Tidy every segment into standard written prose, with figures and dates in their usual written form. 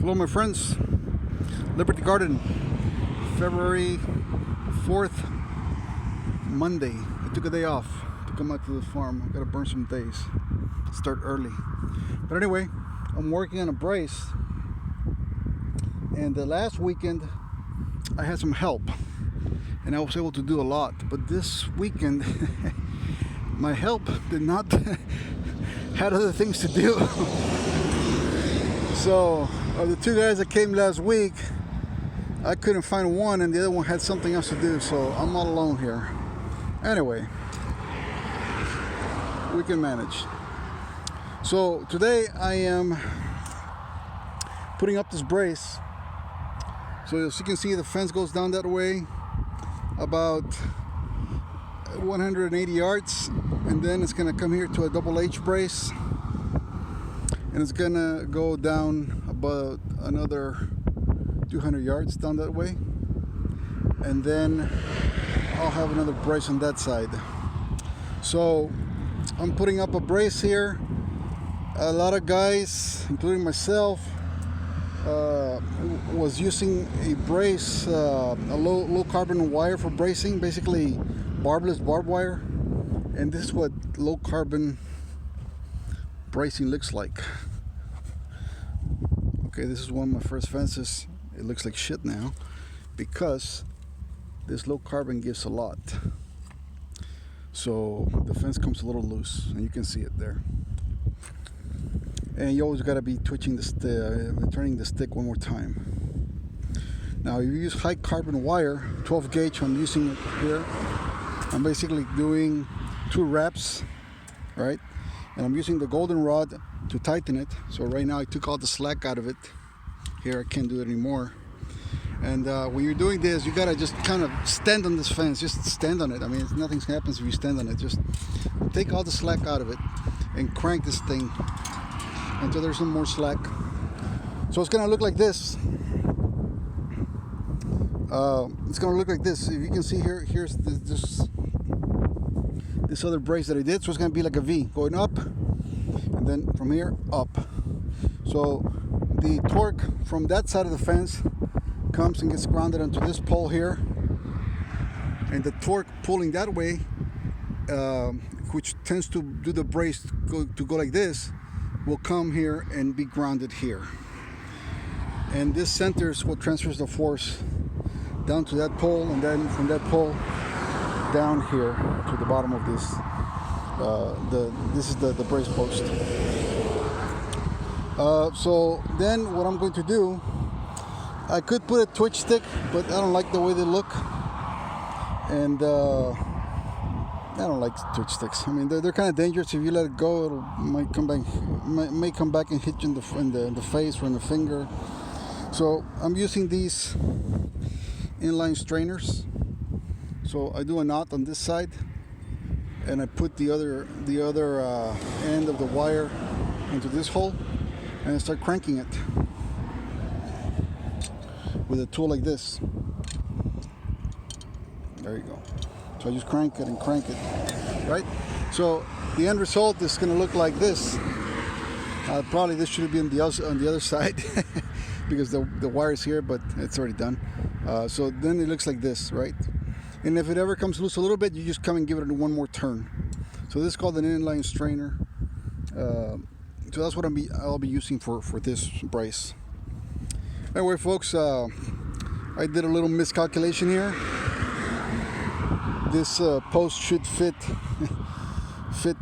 Hello my friends, Liberty Garden, February 4th, Monday. I took a day off to come out to the farm. I gotta burn some days, start early. But anyway, I'm working on a brace, and the last weekend I had some help and I was able to do a lot, but this weekend my help did not had other things to do. So of the two guys that came last week, I couldn't find one and the other one had something else to do, so I'm all alone here. Anyway, we can manage. So today I am putting up this brace. So as you can see, the fence goes down that way about 180 yards, and then it's gonna come here to a double H brace, and it's gonna go down about another 200 yards down that way, and then I'll have another brace on that side. So I'm putting up a brace here. A lot of guys, including myself, was using a brace, a low carbon wire for bracing, basically barbless barbed wire, and this is what low carbon bracing looks like. Okay, this is one of my first fences. It looks like shit now because this low carbon gives a lot, so the fence comes a little loose, and you can see it there. And you always got to be twitching turning the stick one more time. Now if you use high carbon wire, 12 gauge, I'm using it here. I'm basically doing 2 wraps, right? And I'm using the golden rod to tighten it. So right now I took all the slack out of it. Here I can't do it anymore. And when you're doing this, you gotta just kind of stand on this fence. Just stand on it. I mean, nothing happens if you stand on it. Just take all the slack out of it and crank this thing until there's some more slack. So it's gonna look like this. It's gonna look like this. If you can see here, here's this other brace that I did. So it's gonna be like a V, going up, and then from here up. So the torque from that side of the fence comes and gets grounded onto this pole here, and the torque pulling that way, which tends to do the brace to go like this, will come here and be grounded here. And this center is what transfers the force down to that pole, and then from that pole down here to the bottom of this. This is the brace post. So then what I'm going to do, I could put a twitch stick, but I don't like the way they look, and I don't like twitch sticks. I mean, they're kind of dangerous. If you let it go, it might come back and hit you in the face or in the finger. So I'm using these inline strainers. So I do a knot on this side, and I put the other end of the wire into this hole, and I start cranking it with a tool like this. There you go. So I just crank it and crank it, right? So the end result is going to look like this. Probably this should be on the other side because the wire is here, but it's already done. So then it looks like this, right? And if it ever comes loose a little bit, you just come and give it one more turn. So this is called an inline strainer. So that's what I'll be using for this brace. Anyway, folks, I did a little miscalculation here. This post should fit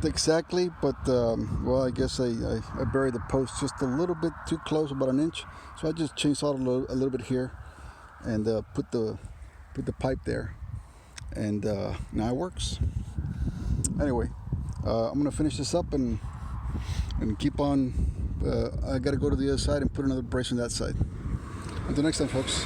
exactly, but well, I guess I buried the post just a little bit too close, about an inch. So I just chainsawed a little bit here and put the pipe there, and now it works. Anyway, I'm gonna finish this up and keep on. I gotta go to the other side and put another brace on that side. Until next time, folks.